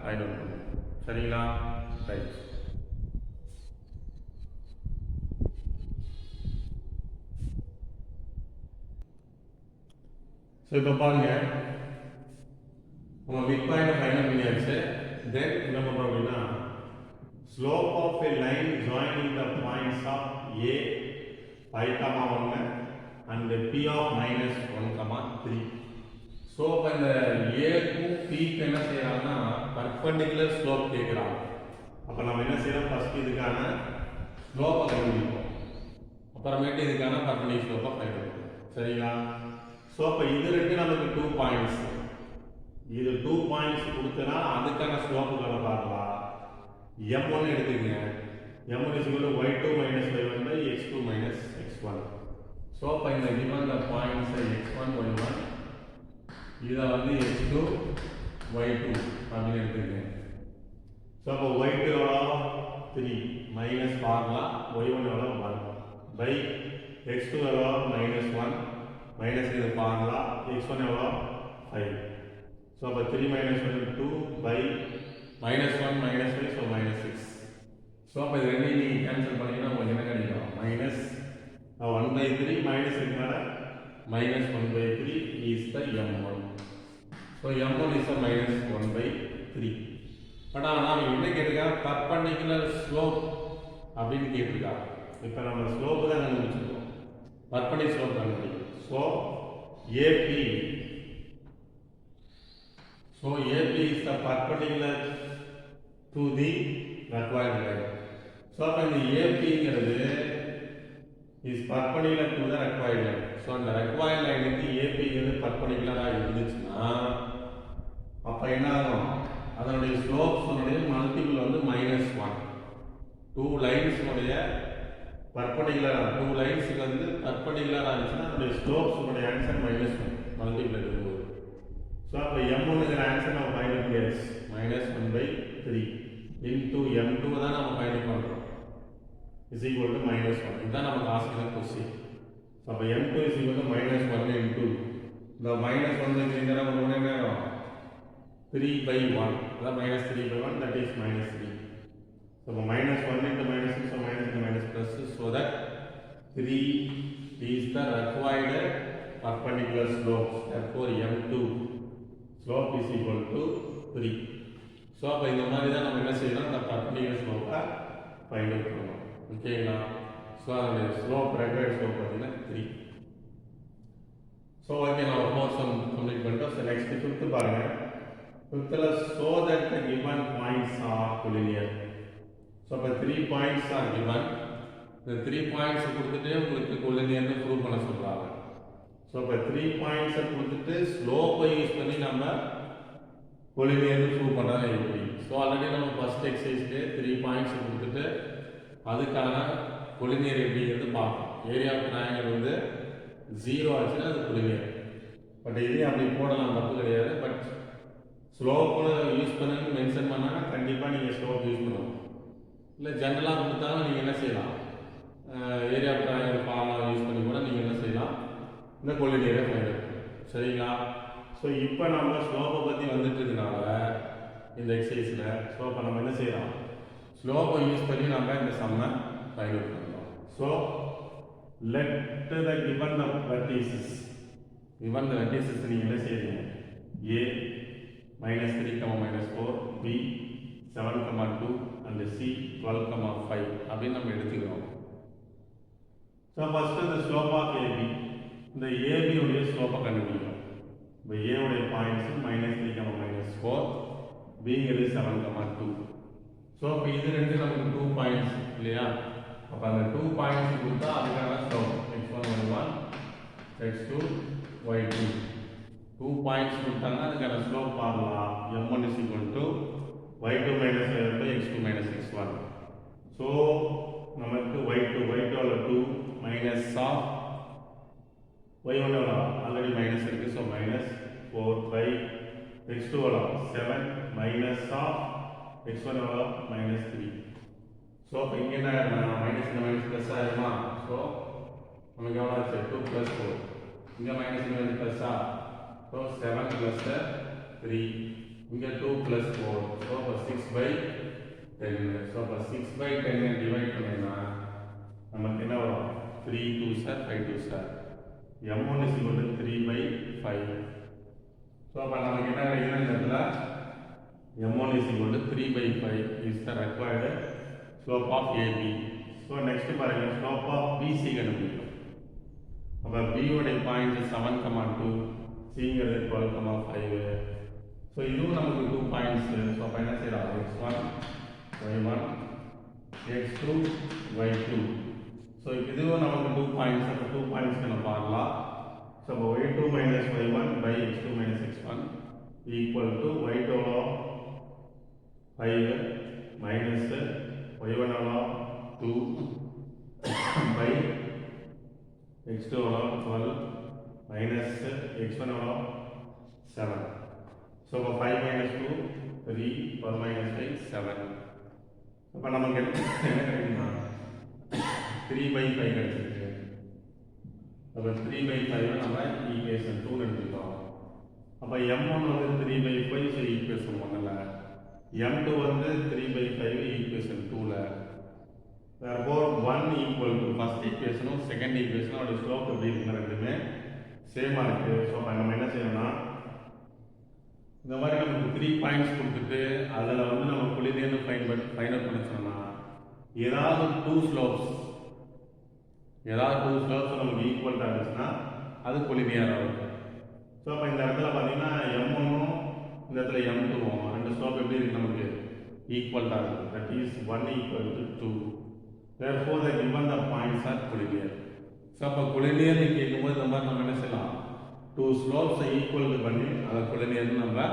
ஃபைண்ட் அவுட் பண்ணுவோம். சரிங்களா? ரைட். ஸோ இப்போ பாருங்க நம்ம midpoint ஃபைண்ட் அவுட் பண்ணியாச்சு. Then என்ன பண்றோம் அப்படின்னா slope of a line joining the points of A 5,1 and P of -1,3. So இப்போ இந்த ஏக்கும் Pக்கு என்ன செய்யறாங்கன்னா பர்பெண்டிகுலர் ஸ்லோப் கேட்குறாங்க. அப்போ நம்ம என்ன செய்யறோம் ஃபர்ஸ்ட் இதுக்கான ஸ்லோப்பை கண்டுபிடிப்போம், அப்புறமேட்டு இதுக்கான பர்பெண்டிகுலர் ஸ்லோப்பை ஃபைண்ட் பண்ணுவோம். சரிங்களா? ஸோ அப்போ இது ரெண்டு நமக்கு 2 பாயிண்ட்ஸ், இது 2 பாயிண்ட்ஸ் கொடுத்தனா அதுக்கான ஸ்லோப் கணக்காகலாம் m1 எடுத்துக்கங்க. m1 is equal to y2 minus y1 by x2 minus x1. So அப்போ இந்த given the points x1 y1 இதை வந்து x2 y2 அப்படின்னு எடுத்துக்கங்க. ஸோ அப்போ y2 எவ்வளோ 3 மைனஸ் ஃபார்முலா y1 எவ்வளோ 1 பை x2 எவ்வளோ -1 மைனஸ் இது ஃபார்முலா x1 எவ்வளோ 5. So, 3 minus 1 is 2 by minus 1 minus 5, so minus 6. So, அப்போ இது ரெண்டையும் நீங்கள் கேன்சல் பண்ணிங்கன்னா உங்களுக்கு என்ன கிடைக்கும் minus 1 by 3 minus இருக்கிறனால minus 1 by 3 is the m1. So, m1 is the minus 1 by 3. But ஆனால் என்ன கேட்டிருக்காங்க பர்பெண்டிகுலர் ஸ்லோப் அப்படின்னு கேட்டிருக்காங்க. இப்போ நம்ம ஸ்லோப்பு தான் கண்டுபிடிச்சிருக்கோம், பர்பெண்டிகுலர் ஸ்லோப் கண்டுபிடிக்கும். So AP. So AP is the perpendicular to the required line. So அப்ப இந்த APங்கிறது is perpendicular to the required line. So அந்த required lineக்கு APங்கிறது perpendicular-ஆ இருந்துச்சுன்னா அப்ப என்ன ஆகும் அதனுடைய ஸ்லோப்ஸ் உடைய மல்டிபிள் வந்து -1. 2 லைன்ஸ் உடைய perpendicular 2 லைன்ஸ்க்கு வந்து perpendicular-ஆ இருந்துச்சுன்னா அதனுடைய ஸ்லோப்ஸ் உடைய ஆன்சர் -1 மல்டிபிள் எடுக்கும்போது. So அப்ப m1 ங்கிற ஆன்சர் நம்ம ஃபைண்ட் பண்ணியாச்சு -1/3 into m2 தான் நம்ம ஃபைண்ட் பண்றோம். is equal to minus 1. இதுதான் நமக்கு ஆஸ்கின கொஸ்டின். அப்போ m2 is equal to minus 1 into இந்த minus 1 இந்த நமக்கு என்ன நேரம் 3 by 1. அதான் minus 3 by 1, that is minus 3. So minus 1 into minus 6, so minus into minus plus, so that 3 is the required perpendicular slope. Therefore m2 slope is equal to 3. So அப்போ இந்த மாதிரி தான் நம்ம என்ன செய்யணும், இந்த perpendicular slope ஃபைண்ட் அவுட் பண்ணணும். ஓகேங்களா? ஸோ அதோடைய ஸ்லோப் ரெக்வயர்ட் ஸ்லோப் பார்த்தீங்கன்னா 3. ஸோ ஓகே, நம்ம 4 சம் கம்ப்ளீட் பண்ணிட்டோம். ஸோ நெக்ஸ்ட் 5th பாருங்க. 5th so that the given points are collinear. So அப்போ 3 points are given. இந்த 3 points கொடுத்துட்டு உங்களுக்கு collinearனு ப்ரூவ் பண்ண சொல்கிறாங்க. ஸோ அப்போ 3 points கொடுத்துட்டு ஸ்லோப்பை யூஸ் பண்ணி நம்ம collinearனு ப்ரூவ் பண்ணுறது எப்படி? ஸோ ஆல்ரெடி நம்ம ஃபர்ஸ்ட் எக்ஸசைஸ்லேயே 3 points கொடுத்துட்டு அதுக்கான collinear எப்படிங்கிறது பார்ப்போம். ஏரியா ஆஃப் ட்ரையாங்கிள் வந்து 0 ஆச்சுன்னா அது collinear. பட் இதே அப்படி போடலாம், தப்பு கிடையாது. பட் ஸ்லோப்பு யூஸ் பண்ணுன்னு மென்ஷன் பண்ணால் கண்டிப்பாக நீங்கள் ஸ்லோப் யூஸ் பண்ணணும். இல்லை ஜென்ரலாக கொடுத்தாலும் நீங்கள் என்ன செய்யலாம், area of triangle formula use பண்ணி கூட நீங்கள் என்ன செய்யலாம், இந்த collinear ஃபைண்ட் பண்ணணும். சரிங்களா? ஸோ இப்போ நம்ம ஸ்லோப்பை பற்றி வந்துட்டு இருக்கனால இந்த எக்ஸசைஸில் ஸ்லோப்பை நம்ம என்ன செய்யலாம், ஸ்லோப்பை யூஸ் பண்ணி நம்ம இந்த சம்மை ஃபைண்ட் அவுட் பண்ணலாம். So let the given the vertices, given the vertices நீங்கள் என்ன செய்யறீங்க, a -3, -4, b 7, 2 and c 12, 5 அப்படின்னு நம்ம எடுத்துக்கிறோம். ஸோ ஃபர்ஸ்ட் இந்த ஸ்லோப் ஆஃப் ab, இந்த ab உடைய ஸ்லோப்பை கண்டுபிடிக்கிறோம். இப்போ a உடைய பாயிண்ட்ஸ் -3, -4, b ங்கிறது 7, 2. ஸோ இப்போ இது ரெண்டு நமக்கு 2 பாயிண்ட்ஸ் இல்லையா? அப்போ அந்த 2 பாயிண்ட்ஸ் கொடுத்தா அதுக்கான slope x1 y1 x2 y2. 2 points கொடுத்தாங்க, அதுக்கான ஸ்லோப் பார்க்கலாம். m1 is equal to y2 minus y1 x2 x1. So நமக்கு y2 2 minus of y1 already minus இருக்கு, so -4 by x2 7 minus of x1 -3. So இப்போ இங்கே என்ன மைனஸ் இந்த மைனஸ் ப்ளஸ் ஆகிடுமா? ஸோ நமக்கு எவ்வளோ ஆச்சு, 2 + 4. இங்கே மைனஸ் இந்த மைனஸ் ப்ளஸ்ஸா, ஸோ 7 + 3. இங்கே 2 + 4, ஸோ இப்போ 6/10. ஸோ இப்போ 6/10 டிவைட் பண்ணினா நமக்கு என்ன வரும், 3 2s 5 2s. m1 is equal to 3/5. So அப்போ நமக்கு என்ன கிடைக்குதுன்னா இந்த இடத்துல m1 is equal to 3/5 is the required slope of AB. So next பாருங்க, ஸ்லோப் ஆஃப் BC கண்டுபிடிக்கணும். அப்போ B உடைய பாயிண்ட் 7, 2, Cங்கிறது 12, 5. ஸோ இதுவும் நமக்கு 2 பாயிண்ட்ஸ். ஸோ அப்போ என்ன செய்யலாம், x1 y1 x2 y2. So இதுவும் நமக்கு 2 பாயிண்ட்ஸ். அப்போ 2 பாயிண்ட்ஸ் நம்ம பார்க்கலாம். ஸோ அப்போ y2 minus y1 by x2 minus x1 equal to y2 5 minus y1 2 by x2 12 minus x1 7. So அப்போ 5 minus 2 3 12 minus 5 7. அப்போ நமக்கு என்ன கிடைக்குமா, 3/5 கிடைச்சிருக்கு. அப்போ 3/5 நம்ம ஈக்குவேஷன் 2 எடுத்துக்கிறோம். அப்போ m1 வந்து 3/5, ஸோ ஈக்குவேஷன் 1ல், m2 வந்து 3/5 ஈக்குவேஷன் 2ல். therefore 1 equal to ஃபர்ஸ்ட் ஈக்குவேஷனும் செகண்ட் ஈக்குவேஷனும் அதோட ஸ்லோப் எப்படி இருக்குங்க, ரெண்டுமே சேமாக இருக்குது. ஸோ அப்போ நம்ம என்ன செய்யணும்னா, இந்த மாதிரி நமக்கு 3 பாயிண்ட்ஸ் கொடுத்துட்டு அதில் வந்து நம்ம collinearனு ஃபைண்ட் அவுட் பண்ண சொன்னால் ஏதாவது 2 ஸ்லோப்ஸ் நமக்கு ஈக்குவல்ட்டாக இருந்துச்சுன்னா அது collinear ஆகும். ஸோ அப்போ இந்த இடத்துல பார்த்தீங்கன்னா m1ம் இந்த இடத்துல m2ம் ரெண்டு ஸ்லோப் எப்படி இருக்குது, நமக்கு ஈக்குவல்ட்டாக இருக்குது. That is 1 equal to 2. therefore the given the points are collinear. So அப்போ collinearனு கேட்கும்போது இந்த மாதிரி நம்ம என்ன செய்யலாம், 2 ஸ்லோப்ஸை ஈக்குவல் பண்ணி அதை collinearனு நம்ம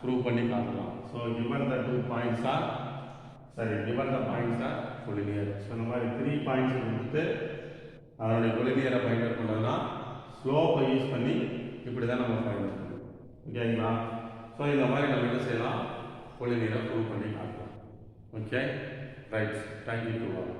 ப்ரூவ் பண்ணி காட்டலாம். So given the 2 points are given the points are collinear. So இந்த மாதிரி 3 பாயிண்ட்ஸ் கொடுத்து அதனுடைய collinear ஃபைண்ட் அவுட் பண்ணோம்னா ஸ்லோப்பை யூஸ் பண்ணி இப்படி தான் நம்ம ஃபைண்ட் அவுட் பண்ணணும். ஓகேங்களா? ஸோ இந்த மாதிரி நம்ம என்ன செய்யலாம், collinear ப்ரூவ் பண்ணி காட்டலாம். Okay, right. Thank you to all.